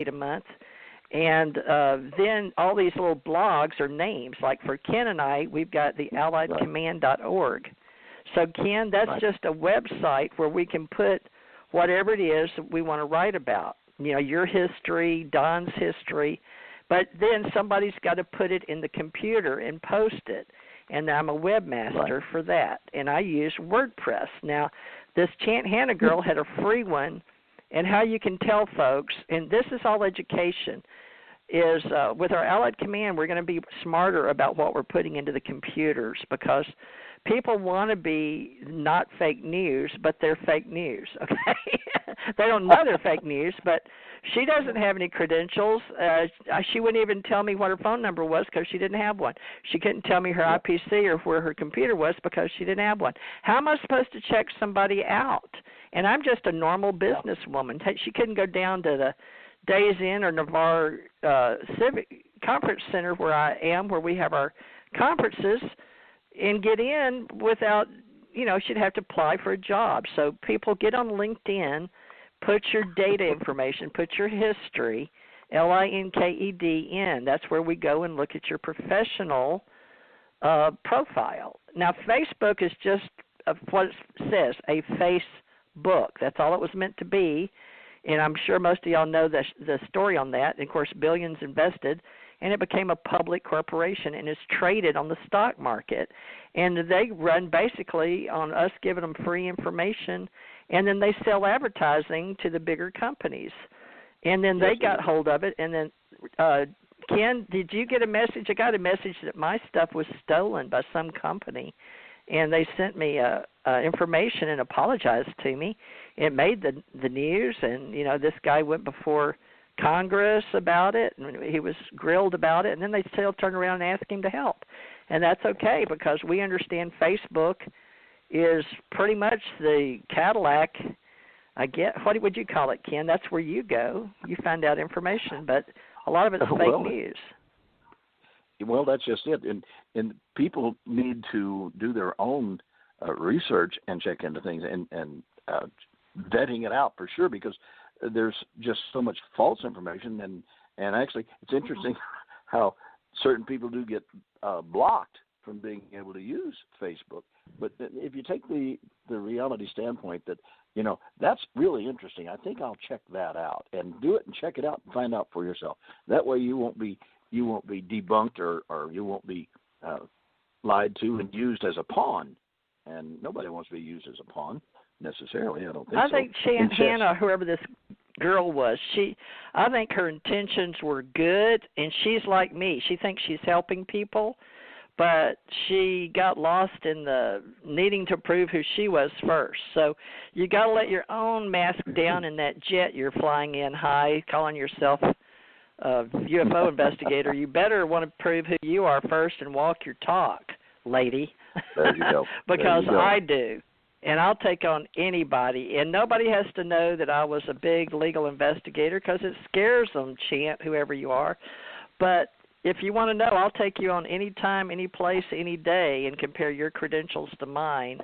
$8 a month. And then all these little blogs are names. Like for Ken and I, we've got the alliedcommand.org. So, Ken, that's just a website where we can put whatever it is that we want to write about. You know, your history, Don's history. But then somebody's got to put it in the computer and post it. And I'm a webmaster for that. And I use WordPress. Now, this Chant Hannah girl had a free one. And how you can tell folks, and this is all education, is with our Allied Command, we're going to be smarter about what we're putting into the computers because people want to be not fake news, but they're fake news, okay? They don't know they're fake news, but she doesn't have any credentials. She wouldn't even tell me what her phone number was because she didn't have one. She couldn't tell me her IPC or where her computer was because she didn't have one. How am I supposed to check somebody out? And I'm just a normal businesswoman. She couldn't go down to the Days Inn or Navarre Civic Conference Center where I am, where we have our conferences, and get in without, you know, she'd have to apply for a job. So people get on LinkedIn, put your data information, put your history, LINKED. That's where we go and look at your professional profile. Now, Facebook is just what it says, a Facebook. That's all it was meant to be. And I'm sure most of y'all know the story on that. And, of course, billions invested, and it became a public corporation and is traded on the stock market. And they run basically on us giving them free information, and then they sell advertising to the bigger companies. And then they got hold of it. And then, Ken, did you get a message? I got a message that my stuff was stolen by some company, and they sent me information and apologized to me. It made the news, and, you know, this guy went before Congress about it, and he was grilled about it, and then they still turned around and asked him to help. And that's okay because we understand Facebook is pretty much the Cadillac, I get. What would you call it, Ken? That's where you go. You find out information, but a lot of it's fake news. Well, that's just it. And people need to do their own research and check into things and vetting it out for sure, because there's just so much false information. And actually, it's interesting how certain people do get blocked from being able to use Facebook. But if you take the reality standpoint that, you know, that's really interesting, I think I'll check that out and do it and check it out and find out for yourself. That way you won't be debunked or you won't be lied to and used as a pawn. And nobody wants to be used as a pawn necessarily. I think Chant Hannah, whoever this girl was, I think her intentions were good, and she's like me. She thinks she's helping people, but she got lost in the needing to prove who she was first. So you got to let your own mask down in that jet you're flying in high, calling yourself a UFO investigator. You better want to prove who you are first and walk your talk, lady. There you go. Because I do. And I'll take on anybody. And nobody has to know that I was a big legal investigator because it scares them, Chant, whoever you are. But if you want to know, I'll take you on any time, any place, any day and compare your credentials to mine.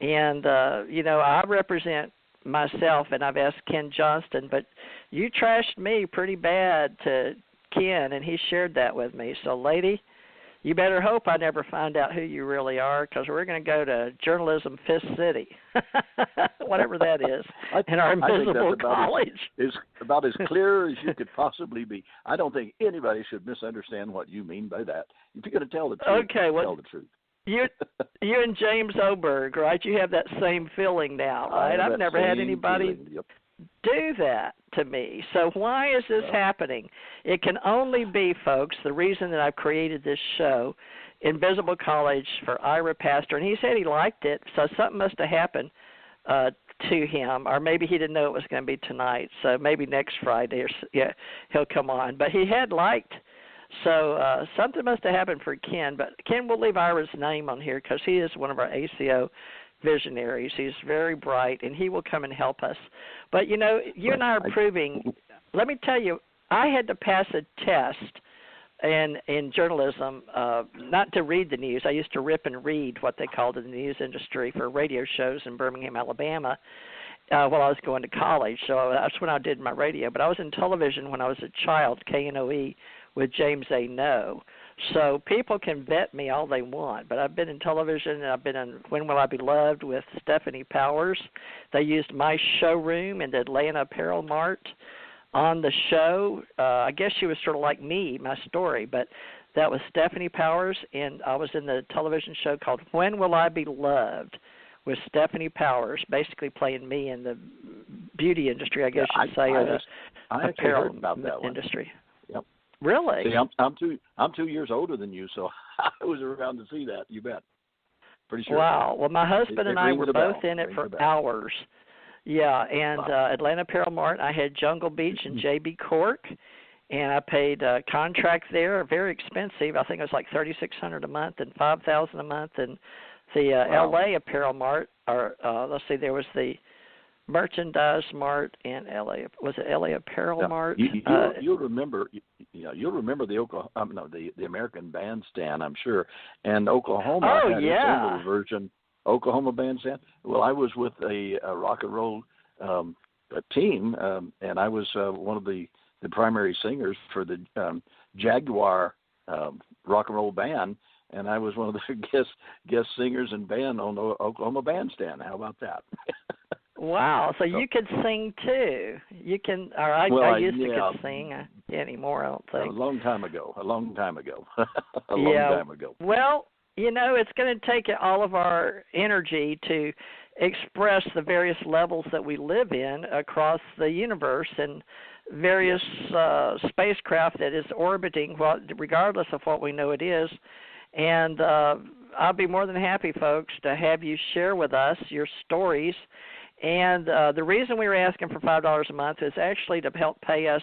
And, you know, I represent myself, and I've asked Ken Johnston, but you trashed me pretty bad to Ken, and he shared that with me. So, lady, you better hope I never find out who you really are, because we're going to go to Journalism Fifth City, whatever that is, in our invisible college. It's about as clear as you could possibly be. I don't think anybody should misunderstand what you mean by that. If you're going to tell the truth, tell the truth. You and James Oberg, right? You have that same feeling now, right? I've never had anybody do that to me. So why is this happening? It can only be, folks, the reason that I've created this show, Invisible College for Ira Pastor, and he said he liked it, so something must have happened to him, or maybe he didn't know it was going to be tonight, so maybe next Friday he'll come on. But he had liked. So something must have happened for Ken. But Ken, we'll leave Ira's name on here because he is one of our ACO visionaries. He's very bright, and he will come and help us. But, you know, you and I are proving, let me tell you, I had to pass a test in journalism, not to read the news. I used to rip and read what they called in the news industry for radio shows in Birmingham, Alabama. while I was going to college. So that's when I did my radio. But I was in television when I was a child, KNOE, with James A. No. So people can vet me all they want, but I've been in television, and I've been in When Will I Be Loved with Stephanie Powers. They used my showroom in the Atlanta Apparel Mart on the show. I guess she was sort of like me, my story, but that was Stephanie Powers, and I was in the television show called When Will I Be Loved with Stephanie Powers, basically playing me in the beauty industry, I guess you'd say, or the apparel industry. Yep. Really? See, I'm 2 years older than you, so I was around to see that. You bet. Pretty sure. Wow. Well, my husband and I were both in it for hours. Yeah, and Atlanta Apparel Mart, I had Jungle Beach and JB Cork, and I paid contract there, very expensive. I think it was like $3,600 a month and $5,000 a month. And the LA Apparel Mart, or let's see, there was the Merchandise Mart in LA. Was it LA Apparel Mart? You'll remember. You'll remember the the American Bandstand, I'm sure. And Oklahoma had its own little version. Oklahoma Bandstand. Well, I was with a rock and roll team, and I was one of the primary singers for the Jaguar rock and roll band, and I was one of the guest singers and band on the Oklahoma Bandstand. How about that? Wow! So you could sing too. You can. Or I used to could sing. Anymore, I don't think. A long time ago. A long time ago. Well, it's going to take all of our energy to express the various levels that we live in across the universe and various spacecraft that is orbiting, regardless of what we know it is. And I'll be more than happy, folks, to have you share with us your stories. And the reason we were asking for $5 a month is actually to help pay us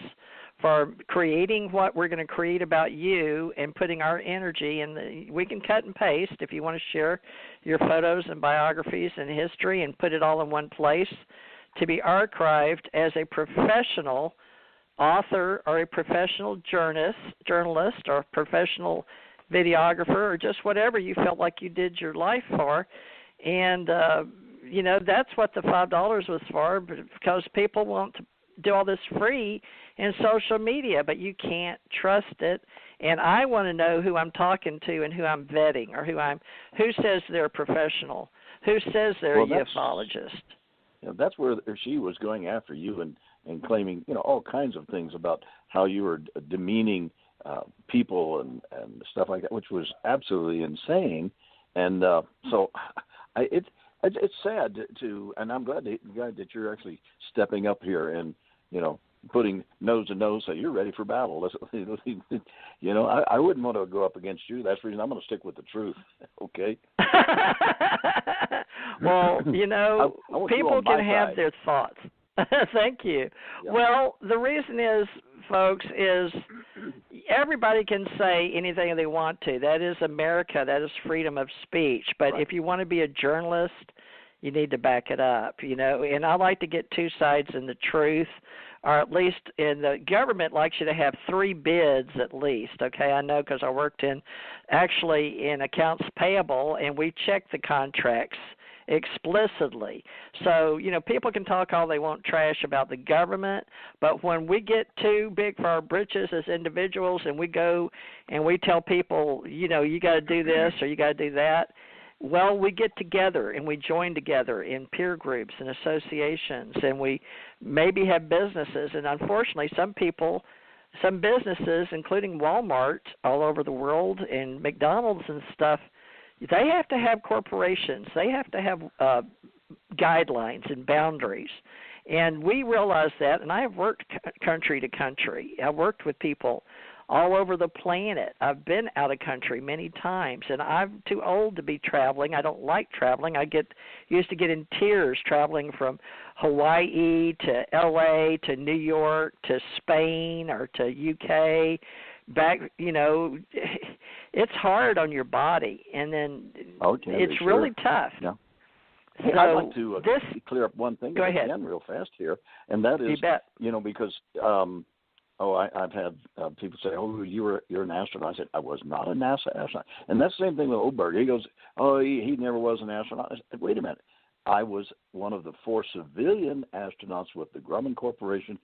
for creating what we're going to create about you and putting our energy in. We can cut and paste if you want to share your photos and biographies and history and put it all in one place to be archived as a professional author or a professional journalist or a professional videographer or just whatever you felt like you did your life for. And that's what the $5 was for, because people want to do all this free in social media, but you can't trust it. And I want to know who I'm talking to and who I'm vetting, or who says they're a professional, who says they're a ufologist. That's where she was going after you and claiming, all kinds of things about how you were demeaning people and stuff like that, which was absolutely insane. And so it's sad to, and I'm glad that you're actually stepping up here and, putting nose to nose, so you're ready for battle. I wouldn't want to go up against you. That's the reason I'm going to stick with the truth. Okay. Well, people can have their thoughts. Thank you. Yeah. Well, the reason is, folks, is everybody can say anything they want to. That is America. That is freedom of speech. But if you want to be a journalist, you need to back it up, And I like to get two sides in the truth, or at least in the government likes you to have 3 bids at least, okay? I know because I worked in accounts payable, and we check the contracts explicitly. So, people can talk all they want trash about the government, but when we get too big for our britches as individuals and we go and we tell people, you got to do this or you got to do that, well, we get together and we join together in peer groups and associations, and we maybe have businesses. And unfortunately, some businesses, including Walmart all over the world and McDonald's and stuff, they have to have corporations. They have to have guidelines and boundaries. And we realize that, and I have worked country to country. I've worked with people all over the planet. I've been out of country many times, and I'm too old to be traveling. I don't like traveling. Used to get in tears traveling from Hawaii to L.A. to New York to Spain or to UK. Back, it's hard on your body, and then it's really tough. Yeah. So I'd like to clear up one thing again real fast here, and that is, you bet. Because I've had people say, "Oh, you're an astronaut." I said, "I was not a NASA astronaut," and that's the same thing with Oberg. He goes, "Oh, he never was an astronaut." I said, "Wait a minute, I was one of the 4 civilian astronauts with the Grumman Corporation,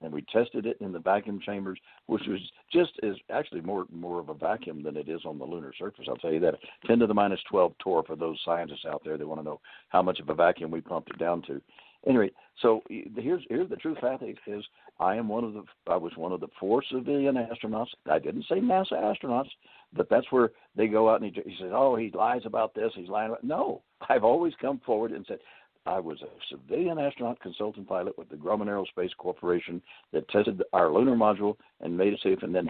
and we tested it in the vacuum chambers, which was just is actually more of a vacuum than it is on the lunar surface. I'll tell you that. 10 to the minus 12 torr for those scientists out there that want to know how much of a vacuum we pumped it down to. Anyway, so here's the truth. Is I was one of the 4 civilian astronauts. I didn't say NASA astronauts, but that's where they go out and he says, oh, he lies about this. He's lying about. No, I've always come forward and said, I was a civilian astronaut consultant pilot with the Grumman Aerospace Corporation that tested our lunar module and made it safe, and then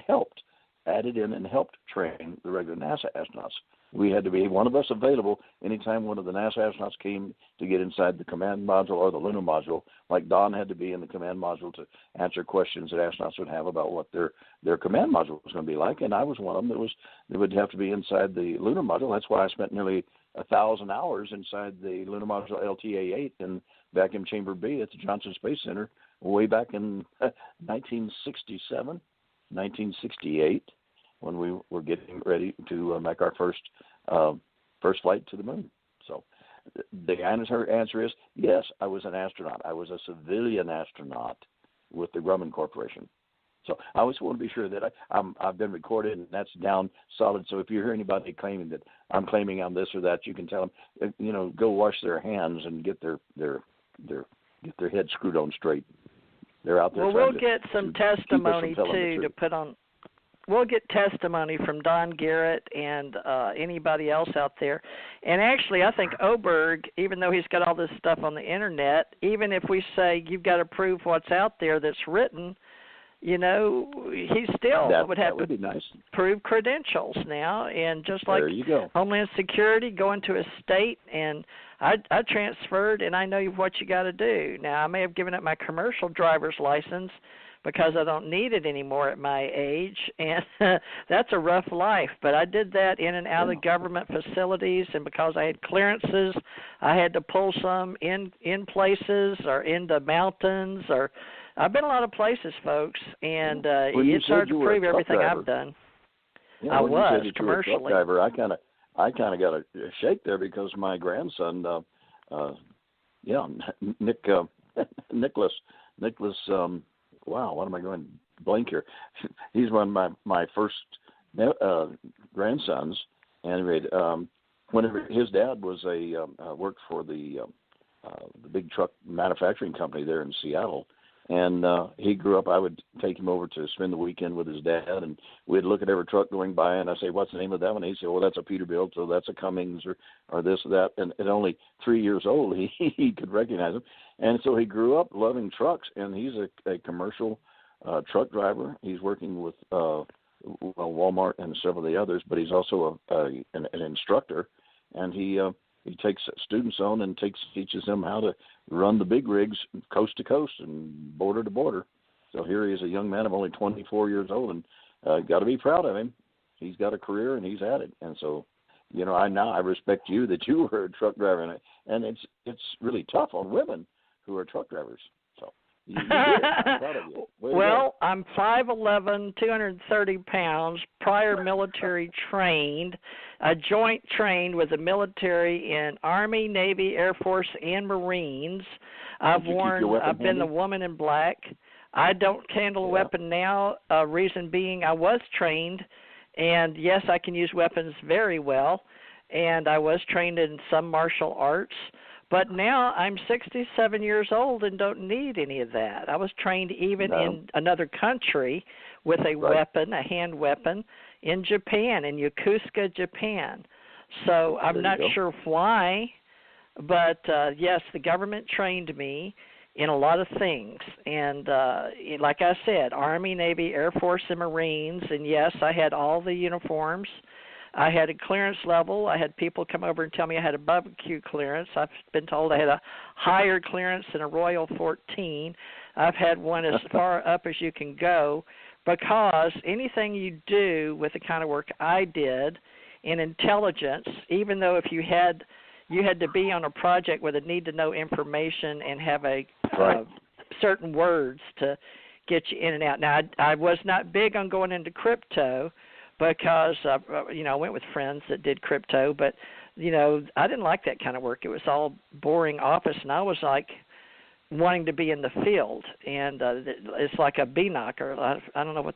added in and helped train the regular NASA astronauts. We had to be one of us available anytime one of the NASA astronauts came to get inside the command module or the lunar module, like Don had to be in the command module to answer questions that astronauts would have about what their command module was going to be like, and I was one of them that would have to be inside the lunar module. That's why I spent nearly 1,000 hours inside the lunar module LTA-8 in vacuum chamber B at the Johnston Space Center way back in 1967, 1968, when we were getting ready to make our first flight to the moon. So the answer is yes, I was an astronaut. I was a civilian astronaut with the Grumman Corporation. So I always want to be sure that I've been recorded and that's down solid. So if you hear anybody claiming that I'm claiming I'm this or that, you can tell them, go wash their hands and get their head screwed on straight. They're out there. Well, we'll get some testimony too to put on. We'll get testimony from Don Garrett and anybody else out there. And actually, I think Oberg, even though he's got all this stuff on the internet, even if we say you've got to prove what's out there that's written, he still would have to prove credentials now. And just like Homeland Security, going to a state, and I transferred, and I know what you got to do. Now, I may have given up my commercial driver's license because I don't need it anymore at my age, and that's a rough life. But I did that in and out of government facilities, and because I had clearances, I had to pull some in places or into mountains, or I've been a lot of places, folks, and it's hard to prove everything I've done. Yeah, I was you commercially. Were a truck driver, I kind of got a shake there because my grandson, Nicholas. Wow, what am I going blank here? He's one of my first grandsons, and whenever his dad was worked for the big truck manufacturing company there in Seattle, and he grew up. I would take him over to spend the weekend with his dad, and we'd look at every truck going by, and I'd say, "What's the name of that one?" He'd say, "Well, that's a Peterbilt, so that's a Cummins, or this or that." And at only 3 years old, he could recognize them, and so he grew up loving trucks. And he's a commercial truck driver. He's working with Walmart and several of the others, but he's also an instructor, and he takes students on and teaches them how to run the big rigs coast to coast and border to border. So here he is, a young man of only 24 years old, and got to be proud of him. He's got a career and he's at it. And so, I respect you that you were a truck driver, and it's really tough on women who are truck drivers. So you did it. I'm proud of you. Well, I'm 5'11", 230 pounds, prior military trained, joint trained with the military in Army, Navy, Air Force, and Marines. I've been the woman in black. I don't handle a weapon now, reason being I was trained, and yes, I can use weapons very well, and I was trained in some martial arts. But now I'm 67 years old and don't need any of that. I was trained even in another country with a weapon, a hand weapon, in Japan, in Yokosuka, Japan. So I'm not sure why, but yes, the government trained me in a lot of things. And like I said, Army, Navy, Air Force, and Marines. And yes, I had all the uniforms. I had a clearance level. I had people come over and tell me I had a barbecue clearance. I've been told I had a higher clearance than a Royal 14. I've had one as far up as you can go, because anything you do with the kind of work I did in intelligence, even though if you had to be on a project with a need to know information and have a certain words to get you in and out. Now, I was not big on going into crypto, because I went with friends that did crypto, but I didn't like that kind of work. It was all boring office, and I was like wanting to be in the field, and it's like a bee knocker. I don't know what